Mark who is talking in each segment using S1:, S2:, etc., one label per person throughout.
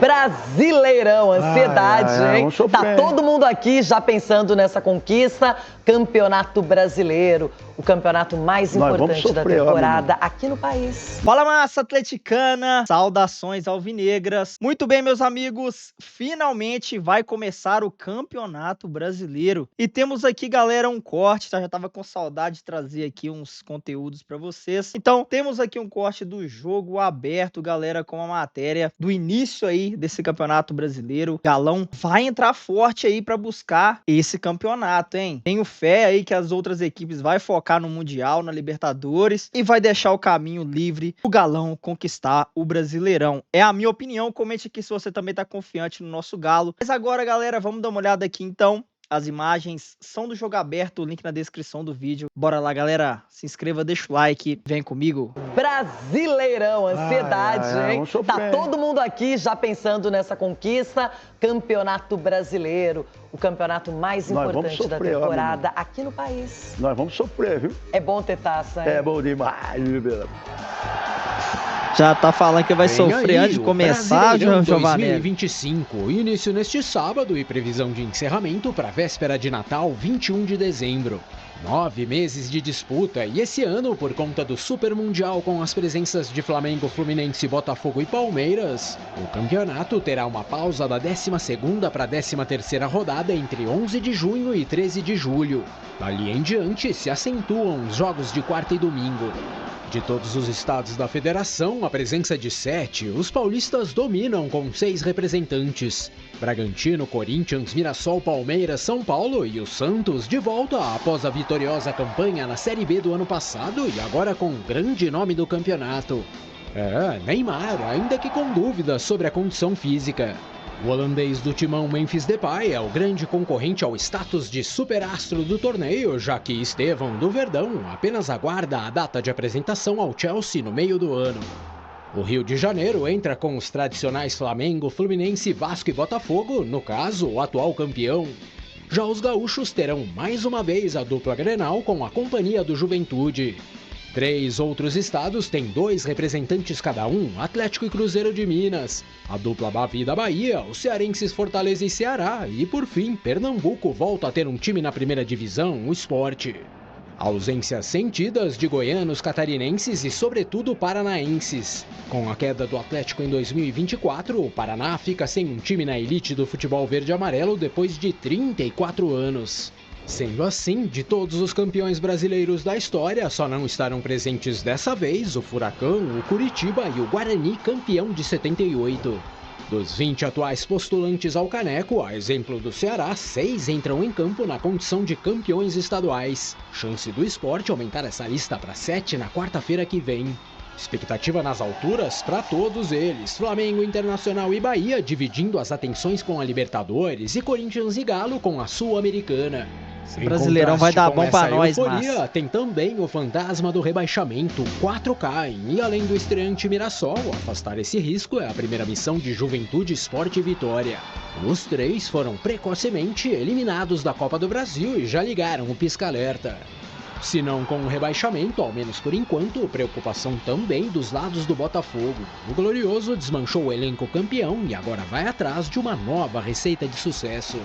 S1: Brasileirão, ansiedade, hein? Tá todo mundo aqui já pensando nessa conquista. Campeonato Brasileiro, o campeonato mais importante da temporada aqui no país.
S2: Fala, massa atleticana! Saudações alvinegras! Muito bem, meus amigos, finalmente vai começar o Campeonato Brasileiro. E temos aqui, galera, um corte, tá? Já tava com saudade de trazer aqui uns conteúdos pra vocês. Então, temos aqui um corte do jogo aberto, galera, com a matéria do início aí desse Campeonato Brasileiro. Galão vai entrar forte aí pra buscar esse campeonato, hein? Tenho fé aí que as outras equipes vai focar no Mundial, na Libertadores e vai deixar o caminho livre o Galão conquistar o Brasileirão. É a minha opinião, comente aqui se você também tá confiante no nosso Galo. Mas agora, galera, vamos dar uma olhada aqui então. As imagens são do jogo aberto, o link na descrição do vídeo. Bora lá, galera. Se inscreva, deixa o like, vem comigo.
S1: Brasileirão, ansiedade, hein? Tá todo mundo aqui já pensando nessa conquista. Campeonato Brasileiro, o campeonato mais importante da temporada aqui no país.
S3: Nós vamos sofrer, viu?
S1: É bom ter taça, hein?
S3: É bom demais, viu?
S2: Já tá falando que vai sofrer antes de começar, Giovanni.
S4: 2025, início neste sábado e previsão de encerramento para a véspera de Natal, 21 de dezembro. 9 meses de disputa e esse ano, por conta do Super Mundial com as presenças de Flamengo, Fluminense, Botafogo e Palmeiras, o campeonato terá uma pausa da 12ª para a 13ª rodada entre 11 de junho e 13 de julho. Dali em diante se acentuam os jogos de quarta e domingo. De todos os estados da federação, a presença de 7, os paulistas dominam com 6 representantes. Bragantino, Corinthians, Mirassol, Palmeiras, São Paulo e o Santos de volta após a vitoriosa campanha na Série B do ano passado e agora com um grande nome do campeonato. Neymar, ainda que com dúvidas sobre a condição física. O holandês do timão Memphis Depay é o grande concorrente ao status de superastro do torneio, já que Estevão do Verdão apenas aguarda a data de apresentação ao Chelsea no meio do ano. O Rio de Janeiro entra com os tradicionais Flamengo, Fluminense, Vasco e Botafogo, no caso, o atual campeão. Já os gaúchos terão mais uma vez a dupla Grenal com a companhia do Juventude. 3 outros estados têm 2 representantes cada um, Atlético e Cruzeiro de Minas. A dupla Bavi da Bahia, os cearenses Fortaleza e Ceará. E por fim, Pernambuco volta a ter um time na primeira divisão, o Sport. Ausências sentidas de goianos, catarinenses e sobretudo paranaenses. Com a queda do Atlético em 2024, o Paraná fica sem um time na elite do futebol verde-amarelo depois de 34 anos. Sendo assim, de todos os campeões brasileiros da história, só não estarão presentes dessa vez o Furacão, o Curitiba e o Guarani, campeão de 78. Dos 20 atuais postulantes ao caneco, a exemplo do Ceará, 6 entram em campo na condição de campeões estaduais. Chance do Sport aumentar essa lista para 7 na quarta-feira que vem. Expectativa nas alturas para todos eles, Flamengo, Internacional e Bahia dividindo as atenções com a Libertadores e Corinthians e Galo com a Sul-Americana.
S2: Esse Brasileirão vai dar bom pra nós, mas
S4: tem também o fantasma do rebaixamento, 4 caem, e além do estreante Mirassol, afastar esse risco é a primeira missão de Juventude, Sport e Vitória. Os 3 foram precocemente eliminados da Copa do Brasil e já ligaram o pisca-alerta. Se não com o rebaixamento, ao menos por enquanto, preocupação também dos lados do Botafogo. O Glorioso desmanchou o elenco campeão e agora vai atrás de uma nova receita de sucesso.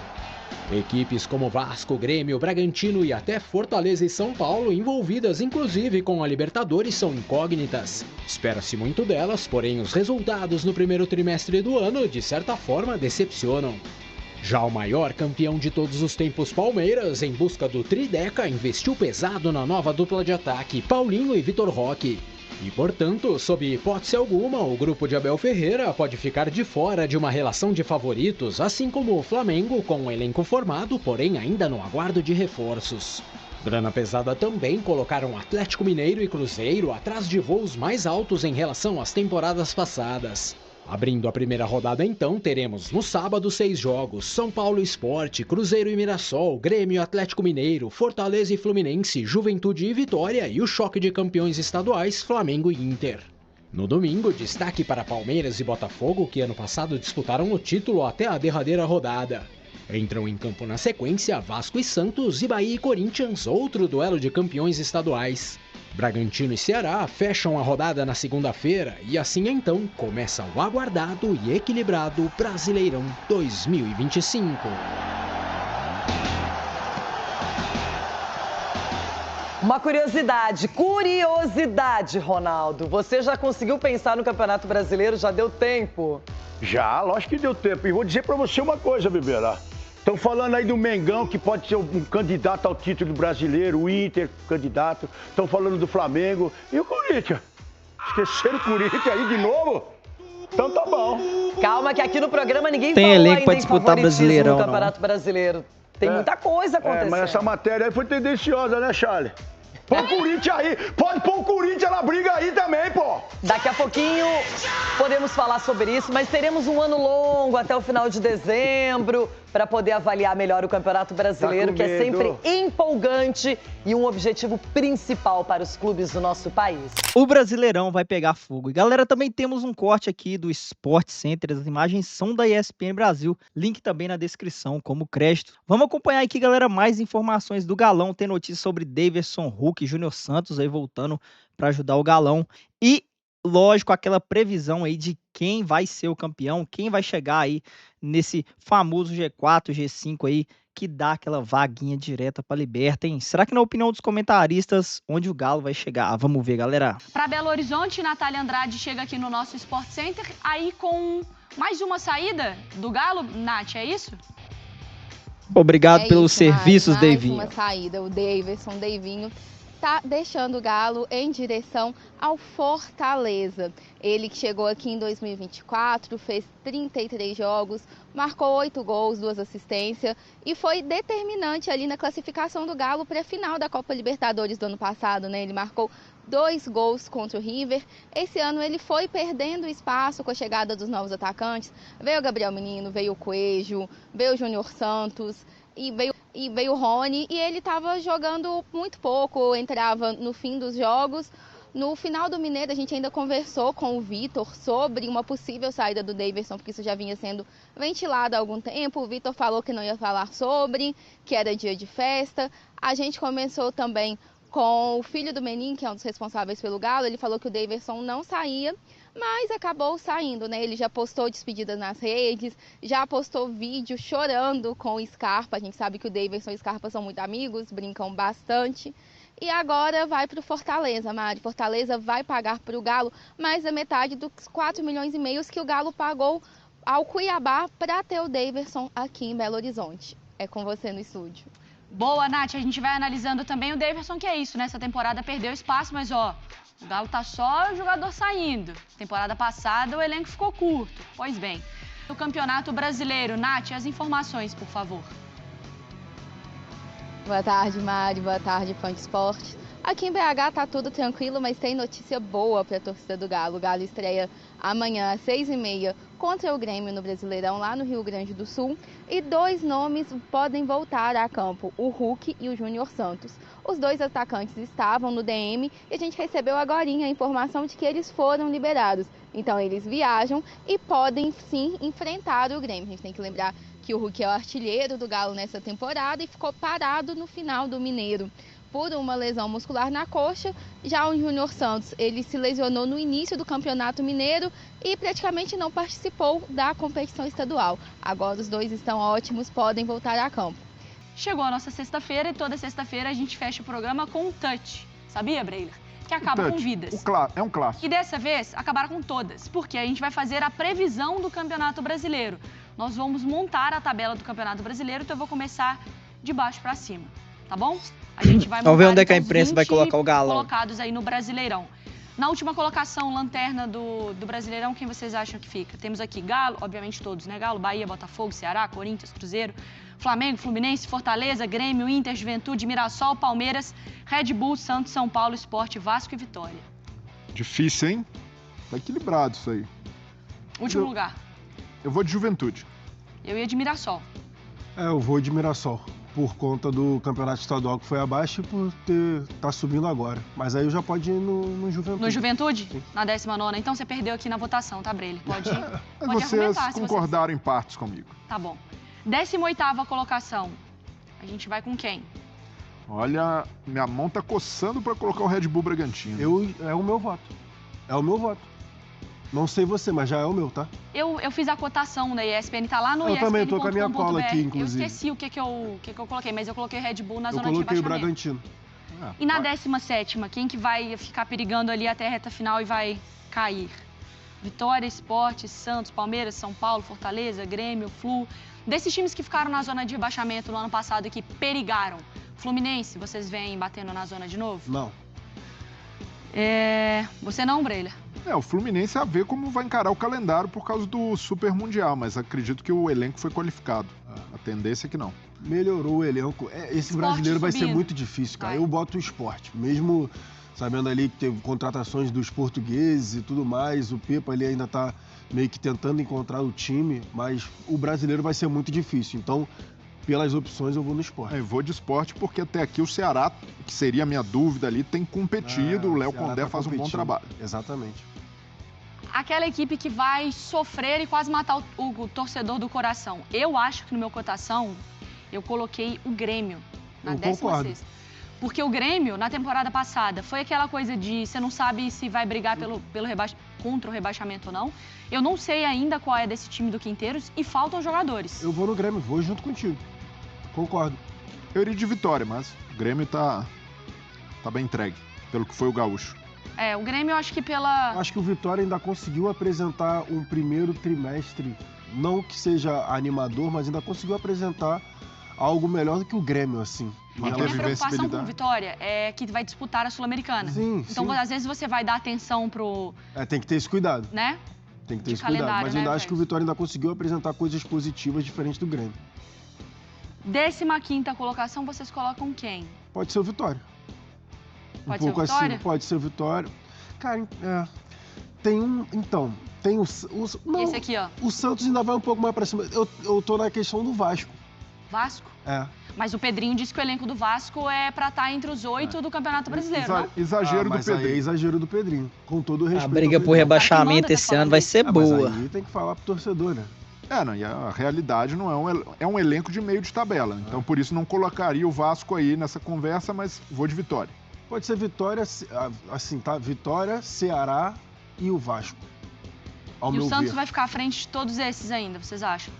S4: Equipes como Vasco, Grêmio, Bragantino e até Fortaleza e São Paulo, envolvidas inclusive com a Libertadores, são incógnitas. Espera-se muito delas, porém os resultados no primeiro trimestre do ano, de certa forma, decepcionam. Já o maior campeão de todos os tempos, Palmeiras, em busca do Trideca, investiu pesado na nova dupla de ataque, Paulinho e Vitor Roque. E, portanto, sob hipótese alguma, o grupo de Abel Ferreira pode ficar de fora de uma relação de favoritos, assim como o Flamengo, com um elenco formado, porém ainda no aguardo de reforços. Grana pesada também colocaram Atlético Mineiro e Cruzeiro atrás de voos mais altos em relação às temporadas passadas. Abrindo a primeira rodada então, teremos no sábado 6 jogos, São Paulo e Sport, Cruzeiro e Mirassol, Grêmio e Atlético Mineiro, Fortaleza e Fluminense, Juventude e Vitória e o choque de campeões estaduais, Flamengo e Inter. No domingo, destaque para Palmeiras e Botafogo, que ano passado disputaram o título até a derradeira rodada. Entram em campo na sequência Vasco e Santos e Bahia e Corinthians, outro duelo de campeões estaduais. Bragantino e Ceará fecham a rodada na segunda-feira e assim então começa o aguardado e equilibrado Brasileirão 2025.
S1: Uma curiosidade, Ronaldo. Você já conseguiu pensar no Campeonato Brasileiro? Já deu tempo?
S3: Já, lógico que deu tempo. E vou dizer pra você uma coisa, Bibeira. Estão falando aí do Mengão, que pode ser um candidato ao título brasileiro, o Inter, candidato. Estão falando do Flamengo. E o Corinthians? Esqueceram o Corinthians aí de novo? Então tá bom.
S1: Calma que aqui no programa ninguém
S2: tem
S1: falou
S2: elenco
S1: ainda
S2: pra
S1: em
S2: disputar Brasileirão,
S1: no Campeonato Brasileiro. Tem muita coisa acontecendo.
S3: Mas essa matéria aí foi tendenciosa, né, Charlie? Põe o Corinthians aí. Pode pôr o Corinthians na briga aí também, pô.
S1: Daqui a pouquinho podemos falar sobre isso, mas teremos um ano longo até o final de dezembro para poder avaliar melhor o Campeonato Brasileiro, que é sempre empolgante e um objetivo principal para os clubes do nosso país.
S2: O Brasileirão vai pegar fogo. E galera, também temos um corte aqui do Sport Center. As imagens são da ESPN Brasil. Link também na descrição como crédito. Vamos acompanhar aqui, galera, mais informações do Galão. Tem notícias sobre Daverson, Hulk e Júnior Santos aí voltando para ajudar o Galão. E lógico, aquela previsão aí de quem vai ser o campeão, quem vai chegar aí nesse famoso G4, G5 aí, que dá aquela vaguinha direta para Liberta, hein? Será que na opinião dos comentaristas, onde o Galo vai chegar? Vamos ver, galera.
S5: Para Belo Horizonte, Natália Andrade chega aqui no nosso Sport Center, aí com mais uma saída do Galo. Nath, é isso?
S2: Obrigado pelos serviços, Davinho.
S6: Mais uma saída, o Davinho tá deixando o Galo em direção ao Fortaleza. Ele que chegou aqui em 2024, fez 33 jogos, marcou 8 gols, 2 assistências e foi determinante ali na classificação do Galo para a final da Copa Libertadores do ano passado, né? Ele marcou 2 gols contra o River. Esse ano ele foi perdendo espaço com a chegada dos novos atacantes. Veio o Gabriel Menino, veio o Coelho, veio o Júnior Santos e veio o Rony, e ele estava jogando muito pouco, entrava no fim dos jogos. No final do Mineiro, a gente ainda conversou com o Vitor sobre uma possível saída do Daverson, porque isso já vinha sendo ventilado há algum tempo. O Vitor falou que não ia falar sobre, que era dia de festa. A gente começou também com o filho do Menin, que é um dos responsáveis pelo Galo. Ele falou que o Daverson não saía, mas acabou saindo, né? Ele já postou despedidas nas redes, já postou vídeo chorando com o Scarpa. A gente sabe que o Daverson e o Scarpa são muito amigos, brincam bastante. E agora vai para o Fortaleza, Mari. Fortaleza vai pagar para o Galo mais da metade dos 4,5 milhões que o Galo pagou ao Cuiabá para ter o Daverson aqui em Belo Horizonte. É com você no estúdio.
S5: Boa, Nath. A gente vai analisando também o Daverson, que é isso, né? Essa temporada perdeu espaço, mas ó, o Galo tá só o jogador saindo. Temporada passada o elenco ficou curto. Pois bem, o Campeonato Brasileiro. Nath, as informações, por favor.
S6: Boa tarde, Mari. Boa tarde, fã de esporte. Aqui em BH tá tudo tranquilo, mas tem notícia boa para a torcida do Galo. O Galo estreia amanhã às 6h30 contra o Grêmio no Brasileirão, lá no Rio Grande do Sul. E 2 nomes podem voltar a campo, o Hulk e o Júnior Santos. Os 2 atacantes estavam no DM e a gente recebeu agorinha a informação de que eles foram liberados. Então eles viajam e podem sim enfrentar o Grêmio. A gente tem que lembrar que o Hulk é o artilheiro do Galo nessa temporada e ficou parado no final do Mineiro por uma lesão muscular na coxa. Já o Júnior Santos, ele se lesionou no início do Campeonato Mineiro e praticamente não participou da competição estadual. Agora os 2 estão ótimos, podem voltar a campo.
S5: Chegou a nossa sexta-feira e toda sexta-feira a gente fecha o programa com um touch. Sabia, Breiler? Que acaba com vidas.
S7: É um clássico.
S5: E dessa vez acabaram com todas, porque a gente vai fazer a previsão do Campeonato Brasileiro. Nós vamos montar a tabela do Campeonato Brasileiro, então eu vou começar de baixo para cima, tá bom? A gente vai montar,
S2: vamos ver onde é que a imprensa vai colocar o Galão.
S5: Colocados aí no Brasileirão. Na última colocação, lanterna do Brasileirão, quem vocês acham que fica? Temos aqui Galo, obviamente todos, né? Galo, Bahia, Botafogo, Ceará, Corinthians, Cruzeiro, Flamengo, Fluminense, Fortaleza, Grêmio, Inter, Juventude, Mirassol, Palmeiras, Red Bull, Santos, São Paulo, Sport, Vasco e Vitória.
S7: Difícil, hein? Tá equilibrado isso aí.
S5: Último lugar.
S7: Eu vou de Juventude.
S5: Eu ia de Mirassol.
S8: Eu vou de Mirassol, por conta do campeonato estadual que foi abaixo e por tá subindo agora. Mas aí eu já pode ir no Juventude.
S5: No Juventude?
S8: Sim.
S5: Na 19ª. Então você perdeu aqui na votação, tá, Brele? Pode
S7: Vocês concordaram em partes comigo.
S5: Tá bom. 18ª colocação. A gente vai com quem?
S7: Olha, minha mão tá coçando pra colocar o Red Bull Bragantino.
S8: É o meu voto. É o meu voto. Não sei você, mas já é o meu, tá?
S5: Eu fiz a cotação da ESPN, tá lá no ESPN.
S8: Eu também tô com a minha cola aqui, inclusive.
S5: Eu esqueci o que eu coloquei, mas eu coloquei Red Bull na zona de
S8: rebaixamento. Eu coloquei o
S5: rebaixamento.
S8: Bragantino.
S5: E na 17ª, quem que vai ficar perigando ali até a reta final e vai cair? Vitória, Sport, Santos, Palmeiras, São Paulo, Fortaleza, Grêmio, Flu. Desses times que ficaram na zona de rebaixamento no ano passado e que perigaram. Fluminense, vocês vêm batendo na zona de novo?
S8: Não.
S5: Você não, Breila?
S7: O Fluminense a ver como vai encarar o calendário por causa do Super Mundial, mas acredito que o elenco foi qualificado. A tendência é que não.
S8: Melhorou o elenco. Esse
S5: Sport
S8: brasileiro vai
S5: subindo.
S8: ser muito difícil, cara. Eu boto o Sport. Mesmo sabendo ali que teve contratações dos portugueses e tudo mais, o Pepa ali ainda tá meio que tentando encontrar o time, mas o brasileiro vai ser muito difícil. Então, pelas opções, eu vou no Sport.
S7: Eu vou de Sport porque até aqui o Ceará, que seria a minha dúvida ali, tem competido. O Léo Condé faz um bom trabalho.
S8: Exatamente.
S5: Aquela equipe que vai sofrer e quase matar o torcedor do coração. Eu acho que no meu cotação, eu coloquei o Grêmio na 16ª. Porque o Grêmio, na temporada passada, foi aquela coisa de você não sabe se vai brigar contra o rebaixamento ou não. Eu não sei ainda qual é desse time do Quinteiros e faltam jogadores.
S8: Eu vou no Grêmio, vou junto contigo. Concordo.
S7: Eu iria de Vitória, mas o Grêmio tá bem entregue, pelo que foi o Gaúcho.
S5: O Grêmio eu acho que pela...
S8: Eu acho que o Vitória ainda conseguiu apresentar um primeiro trimestre, não que seja animador, mas ainda conseguiu apresentar algo melhor do que o Grêmio, assim.
S5: A minha preocupação com o Vitória é que vai disputar a Sul-Americana. Então, às vezes, você vai dar atenção pro...
S8: tem que ter esse cuidado.
S5: Né?
S8: Tem que ter esse cuidado. Mas eu ainda acho que o Vitória ainda conseguiu apresentar coisas positivas diferentes do Grêmio.
S5: 15ª colocação, vocês colocam quem?
S8: Pode ser o Vitória.
S5: Pode ser o Vitória?
S8: Assim, pode ser o Vitória. Cara, tem um... Então, tem o... Não,
S5: esse aqui, ó.
S8: O Santos ainda vai um pouco mais pra cima. Eu tô na questão do Vasco.
S5: Vasco?
S8: Mas
S5: o Pedrinho disse que o elenco do Vasco é pra estar entre os 8 do Campeonato Brasileiro, não?
S7: Exagero do Pedrinho.
S8: Exagero do Pedrinho, com todo o respeito.
S2: A briga por rebaixamento esse ano vai ser boa.
S8: Mas aí tem que falar pro torcedor, né?
S7: E a realidade não é um elenco de meio de tabela. Então, por isso, não colocaria o Vasco aí nessa conversa, mas vou de Vitória.
S8: Pode ser Vitória, assim, tá? Vitória, Ceará e o Vasco.
S5: E o Santos vai ficar à frente de todos esses ainda, vocês acham?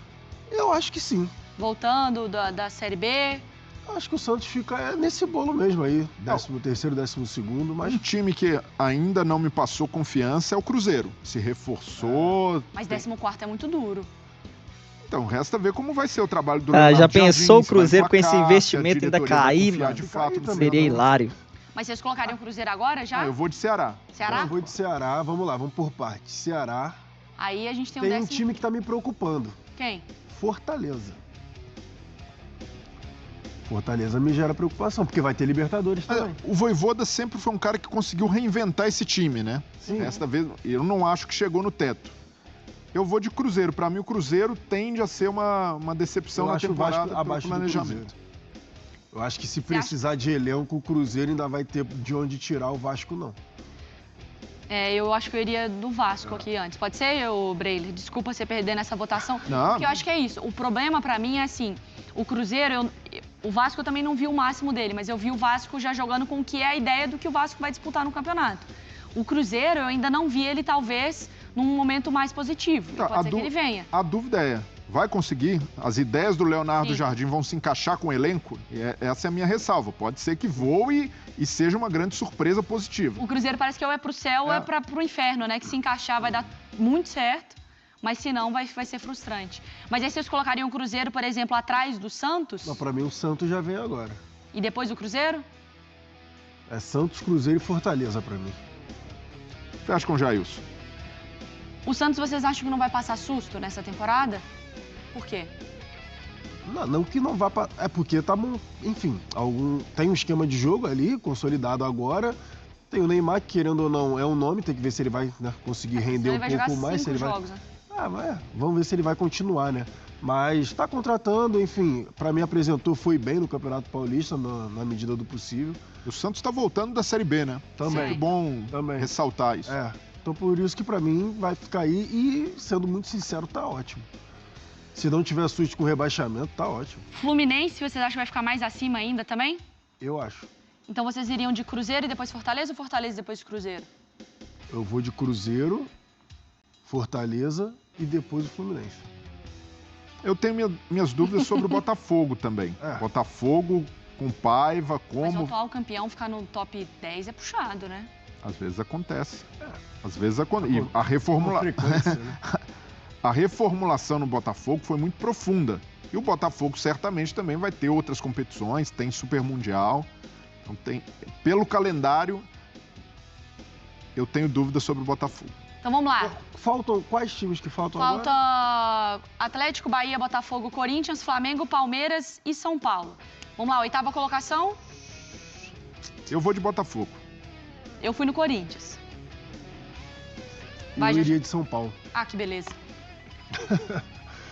S8: Eu acho que sim.
S5: Voltando da Série B?
S8: Acho que o Santos fica nesse bolo mesmo aí. 13º, 12º, mas...
S7: Um time que ainda não me passou confiança é o Cruzeiro. Se reforçou...
S5: Mas 14º é muito duro.
S7: Então, resta ver como vai ser o trabalho do Leonardo
S2: já pensou
S7: Jardim,
S2: o Cruzeiro com esse investimento ainda cair, mano?
S7: De fato,
S2: seria hilário.
S5: Mas vocês colocariam o Cruzeiro agora já?
S7: Eu vou de Ceará.
S5: Ceará?
S8: Eu vou de Ceará. Vamos lá, vamos por parte. Ceará.
S5: Aí a gente tem
S8: um time que tá me preocupando.
S5: Quem?
S8: Fortaleza. Fortaleza me gera preocupação, porque vai ter Libertadores também.
S7: O Vojvoda sempre foi um cara que conseguiu reinventar esse time, né?
S8: Sim.
S7: Desta vez, eu não acho que chegou no teto. Eu vou de Cruzeiro. Para mim, o Cruzeiro tende a ser uma decepção na temporada pelo planejamento.
S8: Eu acho que se precisar de elenco, o Cruzeiro ainda vai ter de onde tirar o Vasco, não.
S5: Eu acho que eu iria do Vasco aqui antes. Pode ser, Breile? Desculpa você perder nessa votação.
S7: Não.
S5: Porque eu acho que é isso. O problema pra mim é assim, o Cruzeiro, o Vasco eu também não vi o máximo dele, mas eu vi o Vasco já jogando com o que é a ideia do que o Vasco vai disputar no campeonato. O Cruzeiro, eu ainda não vi ele, talvez, num momento mais positivo. Pode ser que ele venha.
S7: A dúvida é, vai conseguir? As ideias do Leonardo Jardim vão se encaixar com o elenco? Essa é a minha ressalva. Pode ser que voe e seja uma grande surpresa positiva.
S5: O Cruzeiro parece que ou é pro céu ou é pro inferno, né? Que se encaixar vai dar muito certo, mas se não, vai ser frustrante. Mas aí vocês colocariam o Cruzeiro, por exemplo, atrás do Santos?
S8: Não, pra mim o Santos já vem agora.
S5: E depois o Cruzeiro?
S8: É Santos, Cruzeiro e Fortaleza pra mim.
S7: Fecha com o Jailson.
S5: O Santos, vocês acham que não vai passar susto nessa temporada? Por quê?
S8: Não que não vá para... É porque tá... Enfim, tem um esquema de jogo ali, consolidado agora. Tem o Neymar, que querendo ou não, é um nome. Tem que ver se ele vai conseguir render um pouco mais. Se ele vai...
S5: jogos, né?
S8: Vamos ver se ele vai continuar, né? Mas tá contratando, enfim. Pra mim, foi bem no Campeonato Paulista, na medida do possível.
S7: O Santos tá voltando da Série B, né?
S8: Também.
S7: Muito bom ressaltar isso.
S8: Então por isso que pra mim vai ficar aí e, sendo muito sincero, tá ótimo. Se não tiver susto com rebaixamento, tá ótimo.
S5: Fluminense, vocês acham que vai ficar mais acima ainda também?
S8: Eu acho.
S5: Então vocês iriam de Cruzeiro e depois Fortaleza ou Fortaleza e depois Cruzeiro?
S8: Eu vou de Cruzeiro, Fortaleza e depois o Fluminense.
S7: Eu tenho minhas dúvidas sobre o Botafogo também. Botafogo com Paiva,
S5: Mas o
S7: como...
S5: atual campeão ficar no top 10 é puxado, né?
S7: Às vezes acontece. Às vezes acontece. E a reformulação no Botafogo foi muito profunda. E o Botafogo certamente também vai ter outras competições, tem Super Mundial. Então tem... Pelo calendário, eu tenho dúvidas sobre o Botafogo.
S5: Então vamos lá.
S8: Faltam quais times que faltam agora?
S5: Falta Atlético, Bahia, Botafogo, Corinthians, Flamengo, Palmeiras e São Paulo. Vamos lá, 8ª colocação.
S7: Eu vou de Botafogo.
S5: Eu fui no Corinthians.
S8: Eu iria de São Paulo.
S5: Ah, que beleza.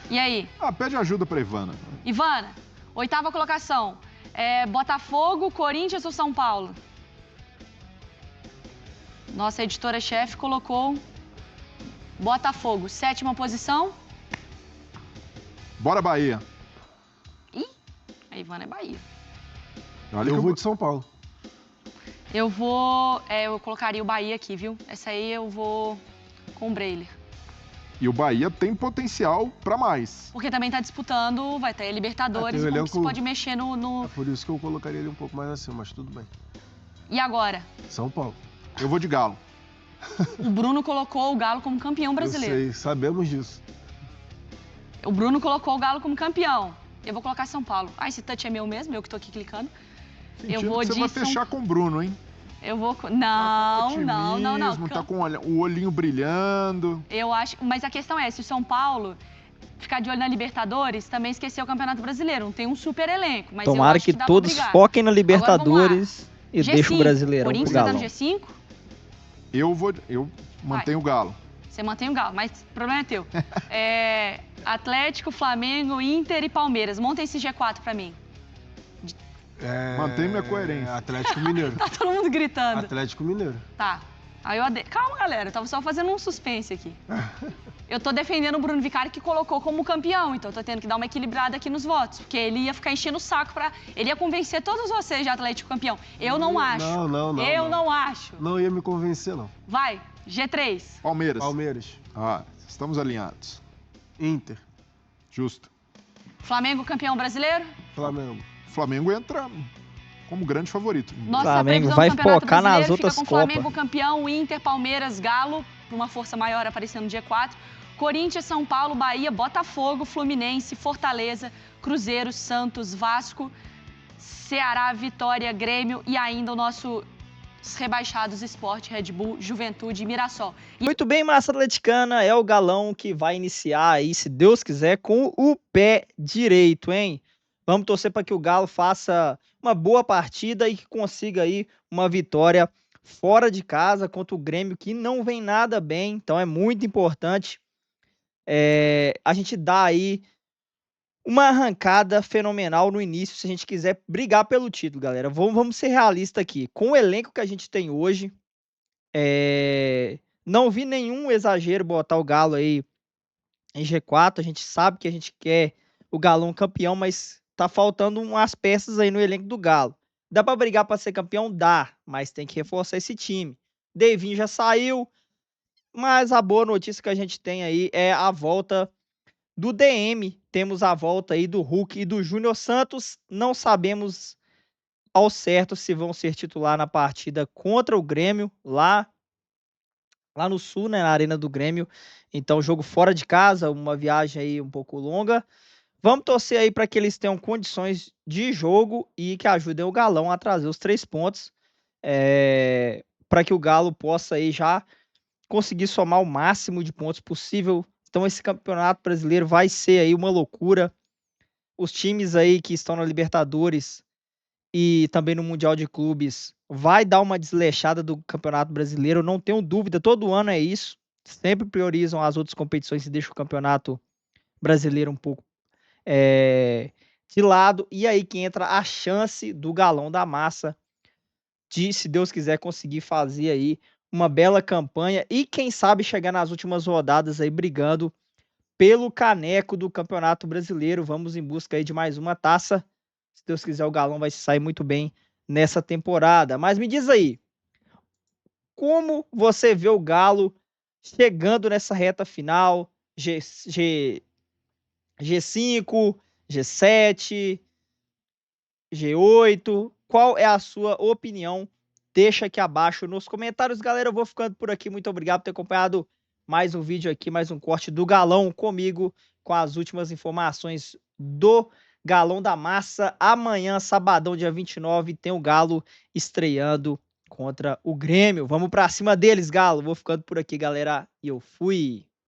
S5: E aí?
S7: Pede ajuda pra Ivana.
S5: Ivana, 8ª colocação. Botafogo, Corinthians ou São Paulo? Nossa editora-chefe colocou Botafogo, 7ª posição.
S7: Bora, Bahia.
S5: Ih, a Ivana é Bahia.
S8: Eu vou de São Paulo.
S5: Eu colocaria o Bahia aqui, viu? Essa aí eu vou com o Breiler.
S7: E o Bahia tem potencial pra mais.
S5: Porque também tá disputando, vai ter Libertadores, como que se pode mexer no...
S8: É por isso que eu colocaria ele um pouco mais acima, mas tudo bem.
S5: E agora?
S8: São Paulo.
S7: Eu vou de Galo.
S5: O Bruno colocou o Galo como campeão brasileiro.
S8: Eu sei, sabemos disso.
S5: O Bruno colocou o Galo como campeão. Eu vou colocar São Paulo. Esse touch é meu mesmo, eu que tô aqui clicando.
S7: Sentindo que você vai fechar com o Bruno, hein?
S5: Eu vou... Não.
S7: Tá com o olhinho brilhando.
S5: Eu acho... Mas a questão é, se o São Paulo ficar de olho na Libertadores, também esqueceu o Campeonato Brasileiro. Não tem um super elenco, mas
S2: tomara
S5: eu acho que dá
S2: todos foquem na Libertadores e
S5: G5,
S2: deixem o Brasileirão
S5: Corinthians
S2: pro Galão.
S5: tá no G5?
S7: Eu mantenho o Galo.
S5: Você mantém o Galo, mas o problema é teu. Atlético, Flamengo, Inter e Palmeiras. Monta esse G4 pra mim.
S7: Mantém minha coerência.
S8: Atlético Mineiro.
S5: Tá todo mundo gritando.
S8: Atlético Mineiro.
S5: Tá. Aí Calma, galera. Eu tava só fazendo um suspense aqui. Eu tô defendendo o Bruno Vicari, que colocou como campeão. Então eu tô tendo que dar uma equilibrada aqui nos votos. Porque ele ia ficar enchendo o saco pra... Ele ia convencer todos vocês de Atlético campeão. Eu não acho. Eu não acho.
S8: Não ia me convencer, não.
S5: Vai. G3.
S7: Palmeiras. Estamos alinhados.
S8: Inter.
S7: Justo.
S5: Flamengo campeão brasileiro?
S7: Flamengo entra como grande favorito.
S5: Nossa
S2: Flamengo
S5: previsão
S2: vai
S5: do Campeonato
S2: focar nas
S5: Brasileiro
S2: outras
S5: fica com Flamengo
S2: Copas.
S5: campeão, Inter, Palmeiras, Galo, uma força maior aparecendo no G4, Corinthians, São Paulo, Bahia, Botafogo, Fluminense, Fortaleza, Cruzeiro, Santos, Vasco, Ceará, Vitória, Grêmio e ainda o nosso rebaixados Sport, Red Bull, Juventude e Mirassol.
S2: Muito bem, massa atleticana, é o Galão que vai iniciar aí, se Deus quiser, com o pé direito, hein? Vamos torcer para que o Galo faça uma boa partida e que consiga aí uma vitória fora de casa contra o Grêmio, que não vem nada bem. Então é muito importante a gente dar aí uma arrancada fenomenal no início, se a gente quiser brigar pelo título, galera. Vamos ser realistas aqui. Com o elenco que a gente tem hoje, não vi nenhum exagero botar o Galo aí em G4. A gente sabe que a gente quer o Galão campeão, mas tá faltando umas peças aí no elenco do Galo. Dá pra brigar pra ser campeão? Dá, mas tem que reforçar esse time. Devinho já saiu, mas a boa notícia que a gente tem aí é a volta do DM. Temos a volta aí do Hulk e do Júnior Santos. Não sabemos ao certo se vão ser titular na partida contra o Grêmio, lá no Sul, né, na Arena do Grêmio. Então, jogo fora de casa, uma viagem aí um pouco longa. Vamos torcer aí para que eles tenham condições de jogo e que ajudem o Galão a trazer os 3 pontos, para que o Galo possa aí já conseguir somar o máximo de pontos possível. Então esse campeonato brasileiro vai ser aí uma loucura. Os times aí que estão na Libertadores e também no Mundial de Clubes vai dar uma desleixada do campeonato brasileiro, não tenho dúvida, todo ano é isso. Sempre priorizam as outras competições e deixam o campeonato brasileiro um pouco de lado, e aí que entra a chance do Galão da Massa de, se Deus quiser, conseguir fazer aí uma bela campanha e quem sabe chegar nas últimas rodadas aí brigando pelo caneco do Campeonato Brasileiro. Vamos em busca aí de mais uma taça. Se Deus quiser, o Galão vai se sair muito bem nessa temporada. Mas me diz aí, como você vê o Galo chegando nessa reta final? G5, G7, G8, qual é a sua opinião? Deixa aqui abaixo nos comentários, galera. Eu vou ficando por aqui. Muito obrigado por ter acompanhado mais um vídeo aqui, mais um corte do Galão comigo, com as últimas informações do Galão da Massa. Amanhã, sabadão, dia 29, tem o Galo estreando contra o Grêmio. Vamos pra cima deles, Galo. Vou ficando por aqui, galera. E eu fui.